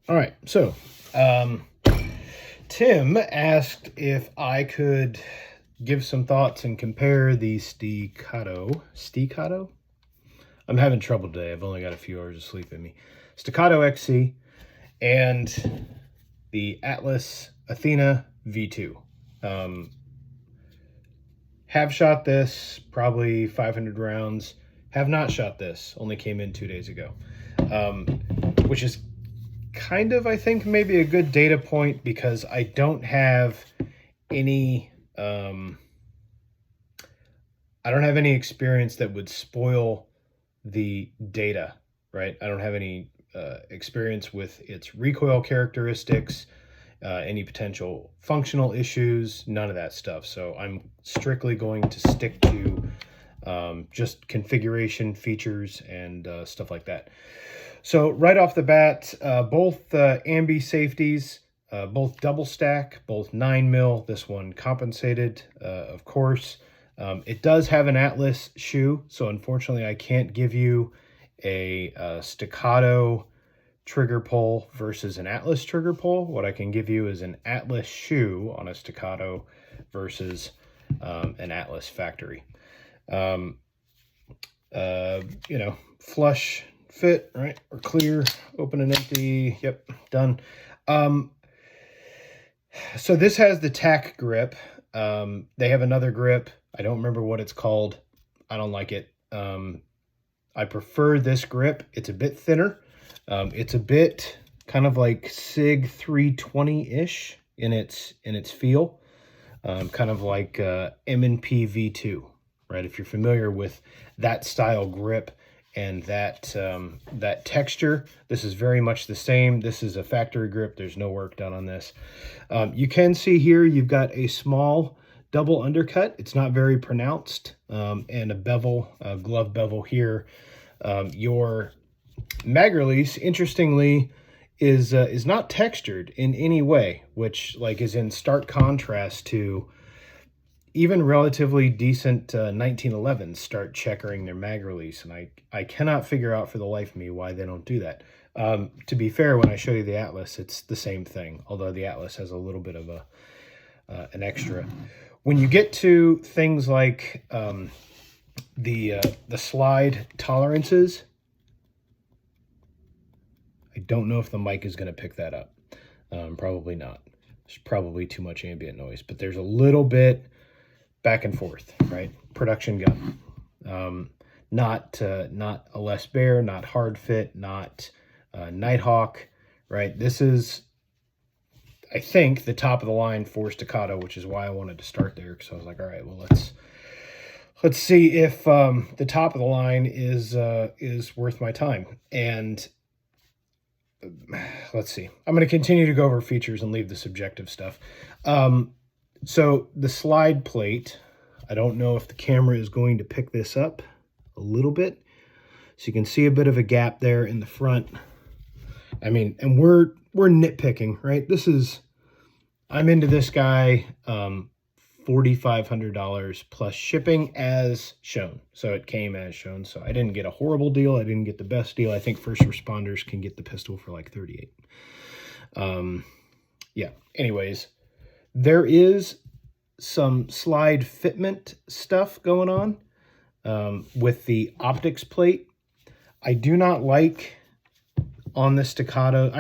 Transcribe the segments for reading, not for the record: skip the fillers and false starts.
All right, so Tim asked if I could give some thoughts and compare the Staccato? I'm having trouble today. I've only got a few hours of sleep in me. Staccato XC and the Atlas Athena V2. Have shot this, probably 500 rounds. Have not shot this, only came in 2 days ago. Which is kind of, I think, maybe a good data point because I don't have any I don't have any experience that would spoil the data, right? I don't have any experience with its recoil characteristics, any potential functional issues, none of that stuff. So I'm strictly going to stick to just configuration features and stuff like that. So right off the bat, both ambi safeties, both double stack, both 9mm, this one compensated, of course. It does have an Atlas shoe, so unfortunately I can't give you a Staccato trigger pull versus an Atlas trigger pull. What I can give you is an Atlas shoe on a Staccato versus an Atlas factory. Flush fit, right? Or clear, open and empty. Yep, done. So this has the tack grip. They have another grip. I don't remember what it's called. I don't like it. I prefer this grip. It's a bit thinner. It's a bit kind of like SIG 320-ish in its feel. Kind of like M&P V2, right? If you're familiar with that style grip and that texture, this is very much the same. This is a factory grip. There's no work done on this. You can see here you've got a small double undercut. It's not very pronounced, and a bevel, a glove bevel here. Your mag release, interestingly, is not textured in any way, which is in stark contrast to even relatively decent 1911s start checkering their mag release, and I cannot figure out for the life of me why they don't do that. To be fair, when I show you the Atlas, it's the same thing, although the Atlas has a little bit of an extra. When you get to things like the slide tolerances, I don't know if the mic is going to pick that up. Probably not. There's probably too much ambient noise, but there's a little bit back and forth, right? Production gun. Not a Les Bear, not Hard Fit, not Nighthawk, right? This is, I think, the top of the line for Staccato, which is why I wanted to start there, because I was like, all right, well, let's see if the top of the line is worth my time. And let's see. I'm going to continue to go over features and leave the subjective stuff. So the slide plate, I don't know if the camera is going to pick this up a little bit. So you can see a bit of a gap there in the front. I mean, and we're nitpicking, right? I'm into this guy, $4,500 plus shipping as shown. So it came as shown. So I didn't get a horrible deal. I didn't get the best deal. I think first responders can get the pistol for like 38. Yeah, anyways, there is some slide fitment stuff going on with the optics plate. I do not like on the Staccato.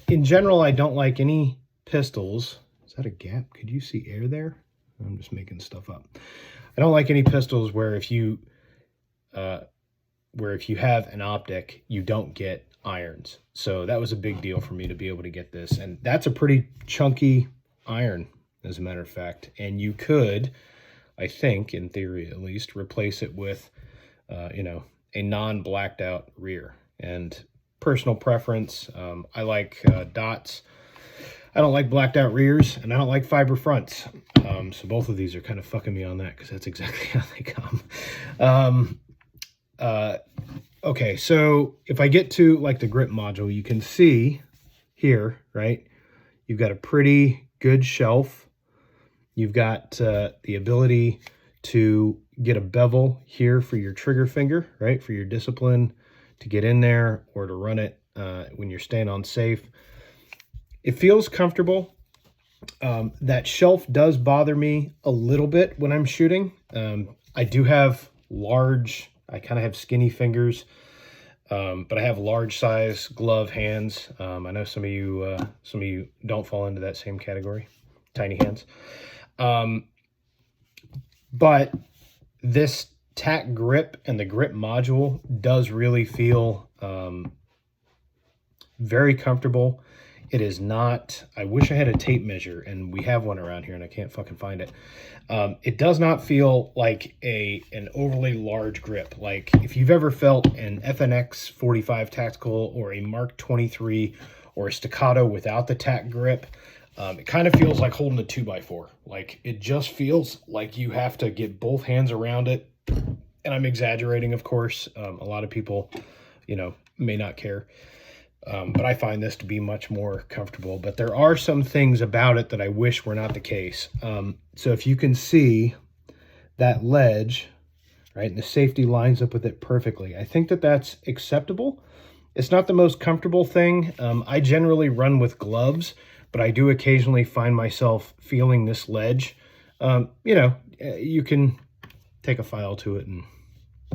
In general, I don't like any pistols. Is that a gap? Could you see air there? I'm just making stuff up. I don't like any pistols where if you have an optic, you don't get irons. So that was a big deal for me to be able to get this. And that's a pretty chunky iron, as a matter of fact. And you could, I think, in theory at least, replace it with, a non-blacked out rear. And personal preference, I like dots. I don't like blacked out rears, and I don't like fiber fronts. So both of these are kind of fucking me on that, because that's exactly how they come. Okay, so if I get to like the grip module, you can see here, right? You've got a pretty good shelf. You've got the ability to get a bevel here for your trigger finger, right? For your discipline to get in there or to run it when you're staying on safe. It feels comfortable. That shelf does bother me a little bit when I'm shooting. I do have I kind of have skinny fingers, but I have large size glove hands. I know some of you don't fall into that same category, tiny hands. But this tack grip and the grip module does really feel very comfortable. It is not, I wish I had a tape measure, and we have one around here and I can't fucking find it. It does not feel like an overly large grip. Like if you've ever felt an FNX 45 tactical or a Mark 23 or a Staccato without the tack grip, it kind of feels like holding a 2x4. Like it just feels like you have to get both hands around it. And I'm exaggerating, of course. A lot of people, may not care. But I find this to be much more comfortable. But there are some things about it that I wish were not the case. So if you can see that ledge, right, and the safety lines up with it perfectly, I think that that's acceptable. It's not the most comfortable thing. I generally run with gloves, but I do occasionally find myself feeling this ledge. You can take a file to it and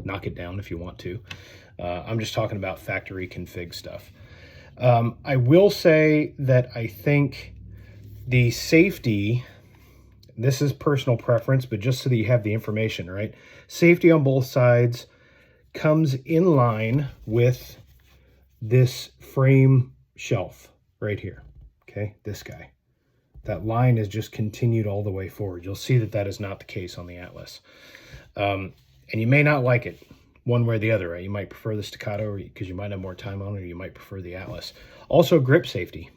knock it down if you want to. I'm just talking about factory config stuff. I will say that I think the safety, this is personal preference, but just so that you have the information, right? Safety on both sides comes in line with this frame shelf right here. Okay, this guy. That line is just continued all the way forward. You'll see that that is not the case on the Atlas. And you may not like it one way or the other, right? You might prefer the Staccato because you might have more time on it, or you might prefer the Atlas. Also, grip safety.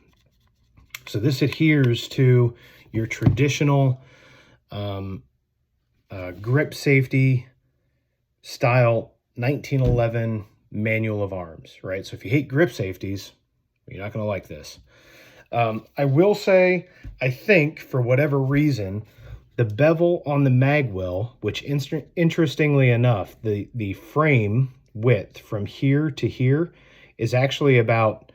So this adheres to your traditional grip safety style 1911 manual of arms, right? So if you hate grip safeties, you're not going to like this. I will say, I think for whatever reason, the bevel on the Magwell, which interestingly enough, the frame width from here to here is actually about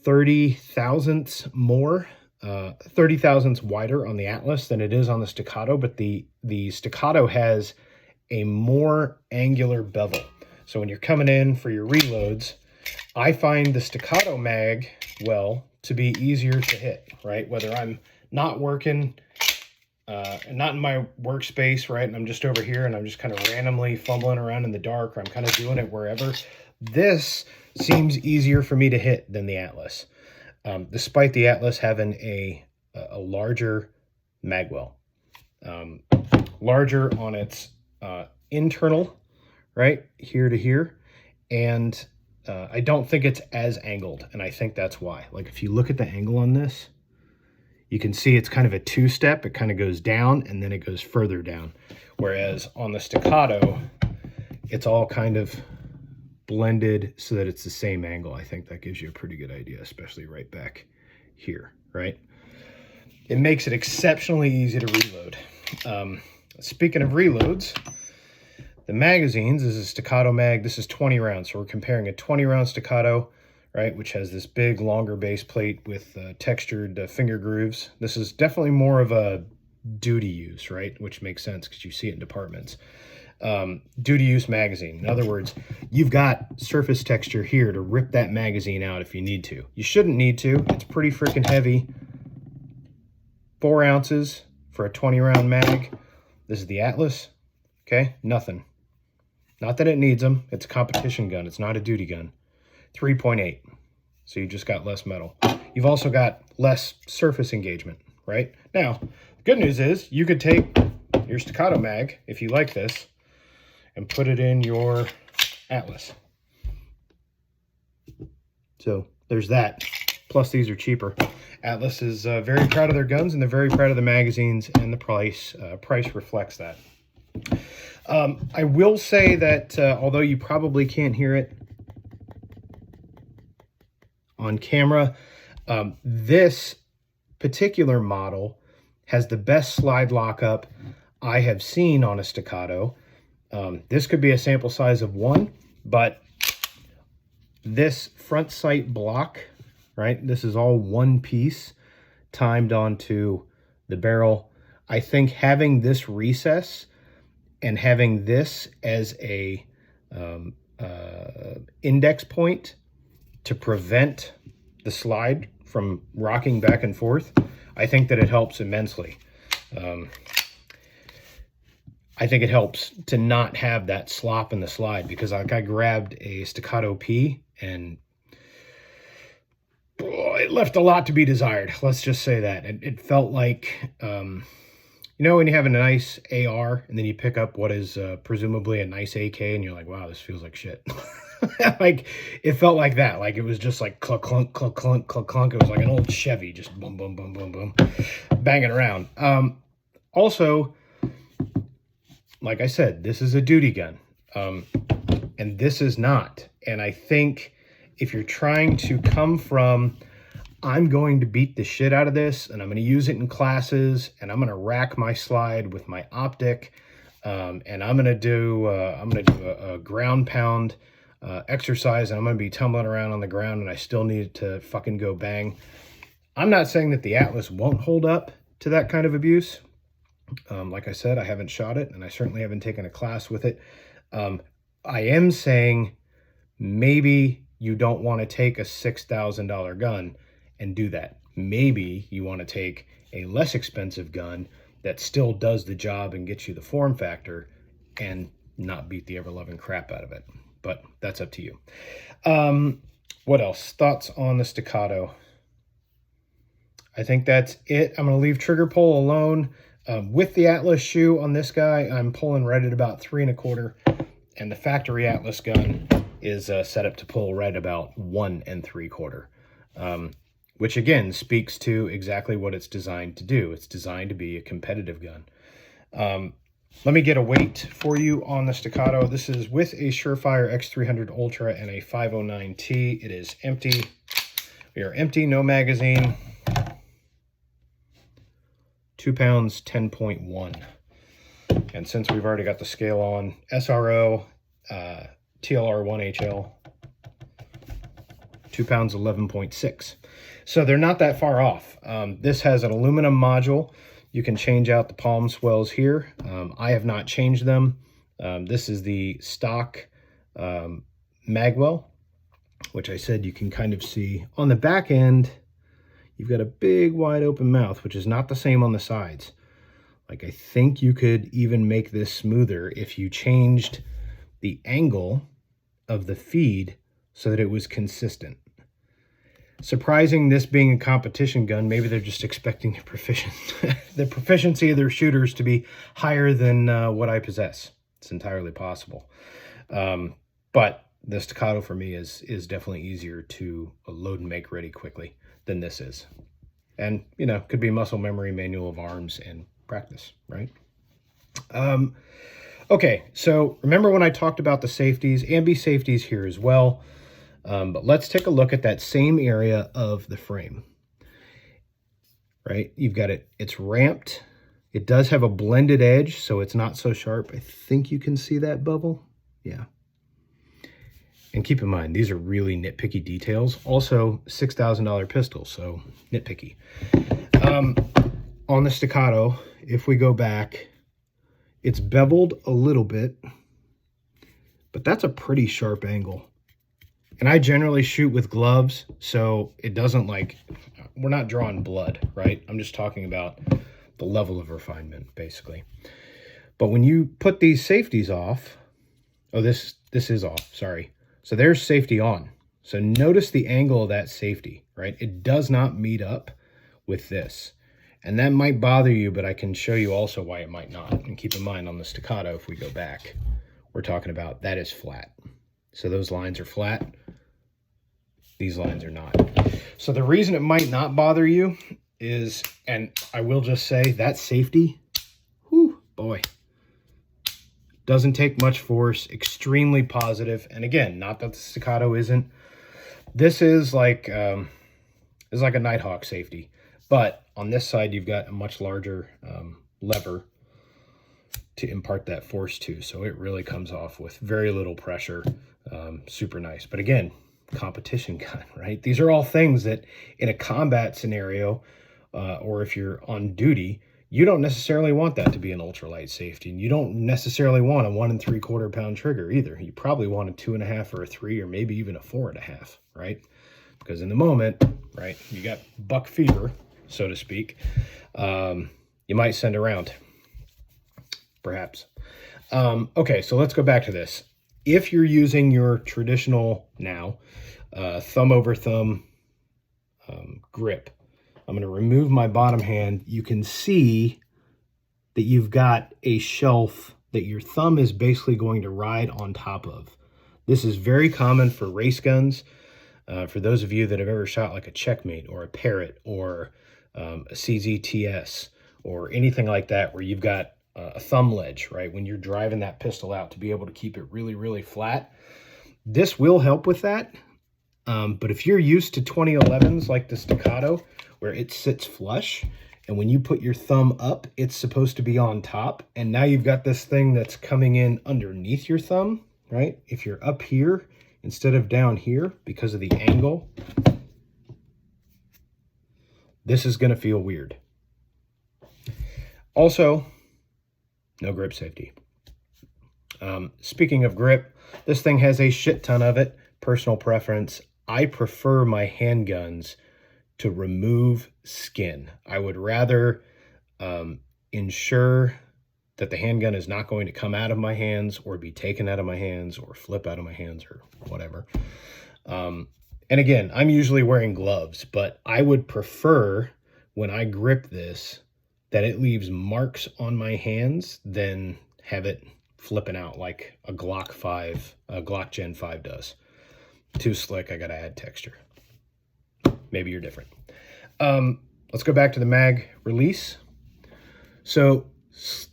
30 thousandths more, 30 thousandths wider on the Atlas than it is on the Staccato, but the Staccato has a more angular bevel. So when you're coming in for your reloads, I find the Staccato Magwell to be easier to hit, right? Whether I'm not working, not in my workspace, right, and I'm just over here and I'm just kind of randomly fumbling around in the dark, or I'm kind of doing it wherever, this seems easier for me to hit than the Atlas, despite the Atlas having a larger Magwell, larger on its internal, right, here to here, and I don't think it's as angled, and I think that's why. Like if you look at the angle on this, you can see it's kind of a two-step. It kind of goes down and then it goes further down. Whereas on the Staccato, it's all kind of blended so that it's the same angle. I think that gives you a pretty good idea, especially right back here, right? It makes it exceptionally easy to reload. Speaking of reloads, the magazines, this is a Staccato mag. This is 20 rounds. So we're comparing a 20-round Staccato, right, which has this big, longer base plate with textured finger grooves. This is definitely more of a duty use, right, which makes sense because you see it in departments. Duty use magazine. In other words, you've got surface texture here to rip that magazine out if you need to. You shouldn't need to. It's pretty freaking heavy. 4 ounces for a 20-round mag. This is the Atlas. Okay, nothing. Not that it needs them. It's a competition gun. It's not a duty gun. 3.8. So you just got less metal. You've also got less surface engagement, right? Now, the good news is you could take your Staccato mag, if you like this, and put it in your Atlas. So there's that. Plus these are cheaper. Atlas is very proud of their guns, and they're very proud of the magazines, and the price reflects that. I will say that although you probably can't hear it on camera, this particular model has the best slide lockup I have seen on a Staccato. This could be a sample size of 1, but this front sight block right? This is all one piece timed onto the barrel. I think having this recess and having this as a index point to prevent the slide from rocking back and forth, I think that it helps immensely. I think it helps to not have that slop in the slide, because like I grabbed a Staccato P and it left a lot to be desired. Let's just say that. It felt like, you know, when you have a nice AR and then you pick up what is presumably a nice AK and you're like, wow, this feels like shit. Like, it felt like that. Like, it was just like clunk, clunk, clunk, clunk, clunk, clunk. It was like an old Chevy, just boom, boom, boom, boom, boom, banging around. Also, like I said, this is a duty gun, and this is not. And I think if you're trying to come from, I'm going to beat the shit out of this, and I'm going to use it in classes, and I'm going to rack my slide with my optic, and I'm going to do a ground pound exercise, and I'm going to be tumbling around on the ground, and I still need to fucking go bang. I'm not saying that the Atlas won't hold up to that kind of abuse. Like I said, I haven't shot it, and I certainly haven't taken a class with it. I am saying maybe you don't want to take a $6,000 gun and do that. Maybe you want to take a less expensive gun that still does the job and gets you the form factor and not beat the ever-loving crap out of it. But that's up to you. What else? Thoughts on the Staccato? I think that's it. I'm going to leave trigger pull alone. With the Atlas shoe on this guy, I'm pulling right at about 3 1/4, and the factory Atlas gun is set up to pull right about 1 3/4, which again speaks to exactly what it's designed to do. It's designed to be a competitive gun. Let me get a weight for you on the Staccato. This is with a Surefire X300 Ultra and a 509T. It is empty. We are empty, no magazine. 2 pounds, 10.1. And since we've already got the scale on, SRO, TLR1HL, 2 pounds, 11.6. So they're not that far off. This has an aluminum module. You can change out the palm swells here. I have not changed them. This is the stock Magwell, which I said you can kind of see on the back end. You've got a big wide open mouth, which is not the same on the sides. Like, I think you could even make this smoother if you changed the angle of the feed so that it was consistent. Surprising, this being a competition gun, maybe they're just expecting the proficiency of their shooters to be higher than what I possess. It's entirely possible. But the Staccato for me is definitely easier to load and make ready quickly than this is. And, you know, could be muscle memory, manual of arms, and practice, right? Okay, so remember when I talked about the safeties? Ambi safeties here as well. But let's take a look at that same area of the frame, right? You've got it, it's ramped. It does have a blended edge, so it's not so sharp. I think you can see that bubble. Yeah. And keep in mind, these are really nitpicky details. Also, $6,000 pistol, so nitpicky. On the Staccato, if we go back, it's beveled a little bit, but that's a pretty sharp angle. And I generally shoot with gloves, so it doesn't like, we're not drawing blood, right? I'm just talking about the level of refinement, basically. But when you put these safeties off, oh, this is off, sorry. So there's safety on. So notice the angle of that safety, right? It does not meet up with this. And that might bother you, but I can show you also why it might not. And keep in mind on the Staccato, if we go back, we're talking about that is flat. So those lines are flat. These lines are not. So the reason it might not bother you is, and I will just say that safety, whew, boy, doesn't take much force, extremely positive. And again, not that the Staccato isn't. This is like a Nighthawk safety, but on this side you've got a much larger lever to impart that force to, so it really comes off with very little pressure. Super nice. But again, competition gun, right? These are all things that in a combat scenario, or if you're on duty, you don't necessarily want that to be an ultralight safety, and you don't necessarily want a 1 3/4 pound trigger either. You probably want a 2.5 or a 3, or maybe even a 4.5, right? Because in the moment, right, you got buck fever, so to speak. You might send a round, perhaps. Okay, so let's go back to this. If you're using your traditional now thumb over thumb grip, I'm going to remove my bottom hand. You can see that you've got a shelf that your thumb is basically going to ride on top of. This is very common for race guns. For those of you that have ever shot like a Checkmate or a Parrot or a CZTS or anything like that, where you've got a thumb ledge, right? When you're driving that pistol out, to be able to keep it really, really flat. This will help with that. But if you're used to 2011s like the Staccato, where it sits flush, and when you put your thumb up, it's supposed to be on top, and now you've got this thing that's coming in underneath your thumb, right? If you're up here instead of down here because of the angle, this is going to feel weird. Also, no grip safety. Speaking of grip, this thing has a shit ton of it. Personal preference. I prefer my handguns to remove skin. I would rather ensure that the handgun is not going to come out of my hands or be taken out of my hands or flip out of my hands or whatever. And again, I'm usually wearing gloves, but I would prefer when I grip this that it leaves marks on my hands than have it flipping out like a Glock Gen 5 does. Too slick, I gotta add texture. Maybe you're different. Let's go back to the mag release. So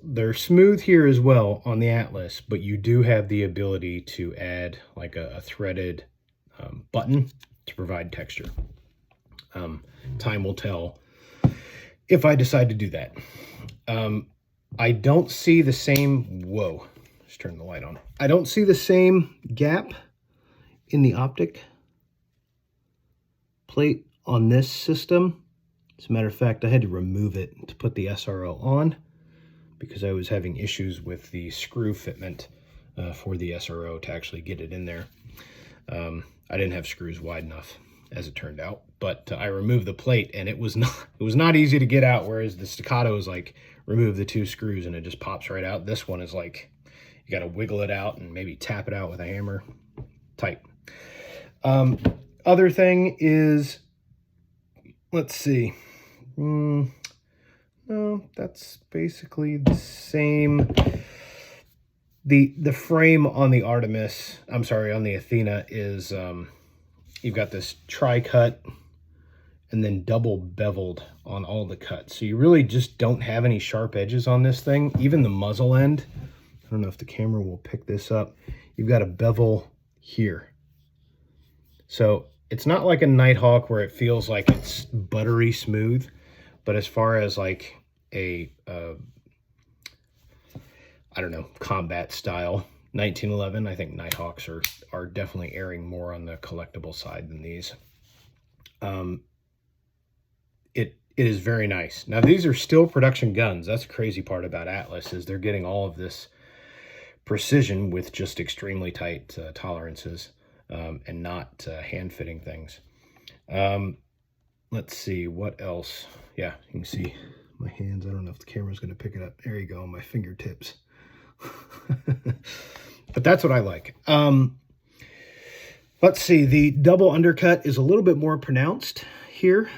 they're smooth here as well on the Atlas, but you do have the ability to add like a threaded button to provide texture. Time will tell if I decide to do that. I don't see the same, whoa, let's turn the light on. I don't see the same gap in the optic plate on this system. As a matter of fact, I had to remove it to put the SRO on because I was having issues with the screw fitment for the SRO to actually get it in there. I didn't have screws wide enough, as it turned out, but I removed the plate and it was not easy to get out, whereas the Staccato is like remove the 2 screws and it just pops right out. This one is like you got to wiggle it out and maybe tap it out with a hammer. Tight. Other thing is, let's see. No, that's basically the same. The frame on the Artemis, I'm sorry, on the Athena is you've got this tri-cut and then double beveled on all the cuts. So you really just don't have any sharp edges on this thing. Even the muzzle end, I don't know if the camera will pick this up. You've got a bevel here. So it's not like a Nighthawk where it feels like it's buttery smooth, but as far as like a, I don't know, combat style 1911, I think Nighthawks are definitely erring more on the collectible side than these. It is very nice. Now, these are still production guns. That's the crazy part about Atlas, is they're getting all of this precision with just extremely tight tolerances and not hand-fitting things. Let's see, what else? Yeah, you can see my hands. I don't know if the camera's going to pick it up. There you go, my fingertips. But that's what I like. Let's see, the double undercut is a little bit more pronounced here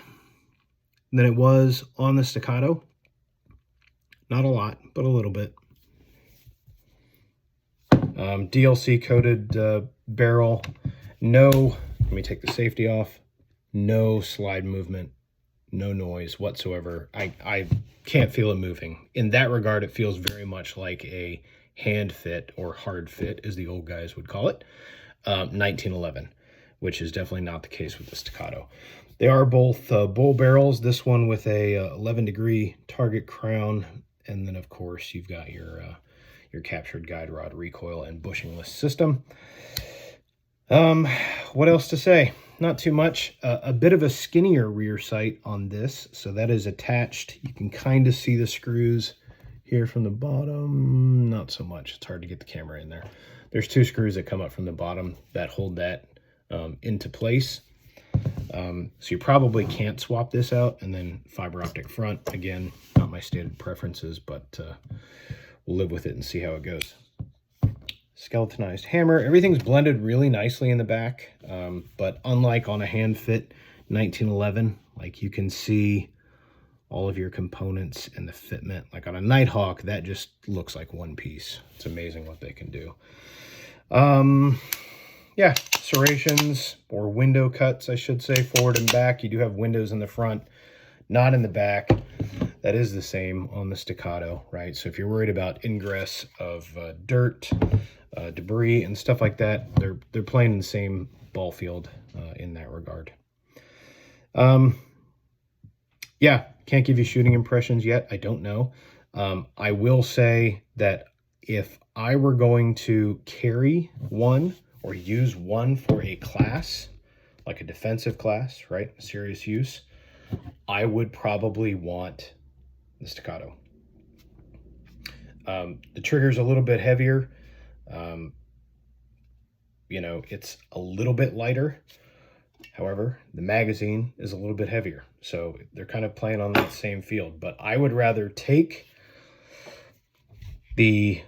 than it was on the Staccato. Not a lot, but a little bit. DLC coated barrel. No, let me take the safety off. No slide movement, no noise whatsoever. I can't feel it moving. In that regard, it feels very much like a hand fit, or hard fit as the old guys would call it, 1911, which is definitely not the case with the Staccato. They are both bull barrels, this one with a 11-degree target crown, and then of course you've got your captured guide rod recoil and bushingless system. What else to say? Not too much. A bit of a skinnier rear sight on this, so that is attached. You can kind of see the screws here from the bottom. Not so much. It's hard to get the camera in there. There's 2 screws that come up from the bottom that hold that into place. So you probably can't swap this out. And then fiber optic front. Again, not my stated preferences, but we'll live with it and see how it goes. Skeletonized hammer. Everything's blended really nicely in the back, but unlike on a hand fit 1911, like you can see all of your components and the fitment. Like on a Nighthawk, that just looks like one piece. It's amazing what they can do. Yeah, serrations or window cuts, I should say, forward and back. You do have windows in the front, not in the back. That is the same on the Staccato, right? So if you're worried about ingress of dirt, debris and stuff like that, they're playing in the same ball field in that regard. Yeah, can't give you shooting impressions yet. I don't know. I will say that if I were going to carry one or use one for a class, like a defensive class, right, serious use, I would probably want the Staccato. The trigger's a little bit heavier. You know, it's a little bit lighter. However, the magazine is a little bit heavier. So they're kind of playing on that same field. But I would rather take the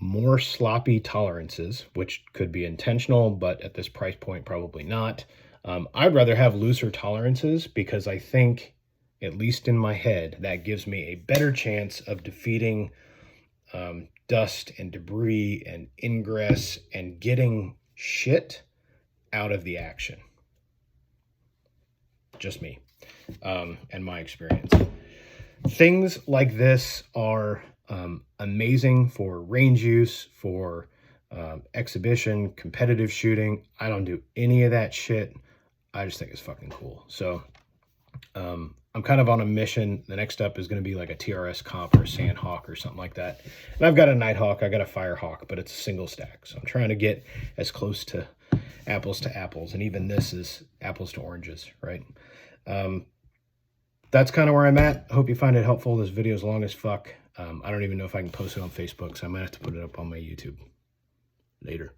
more sloppy tolerances, which could be intentional, but at this price point, probably not. I'd rather have looser tolerances because I think, at least in my head, that gives me a better chance of defeating dust and debris and ingress and getting shit out of the action. Just me and my experience. Things like this are amazing for range use, for exhibition, competitive shooting. I don't do any of that shit. I just think it's fucking cool. So I'm kind of on a mission. The next up is going to be like a TRS comp or a Sandhawk or something like that. And I've got a Nighthawk, I got a Firehawk, but it's a single stack. So I'm trying to get as close to apples, and even this is apples to oranges, right? That's kind of where I'm at. I hope you find it helpful. This video is long as fuck. I don't even know if I can post it on Facebook, so I might have to put it up on my YouTube later.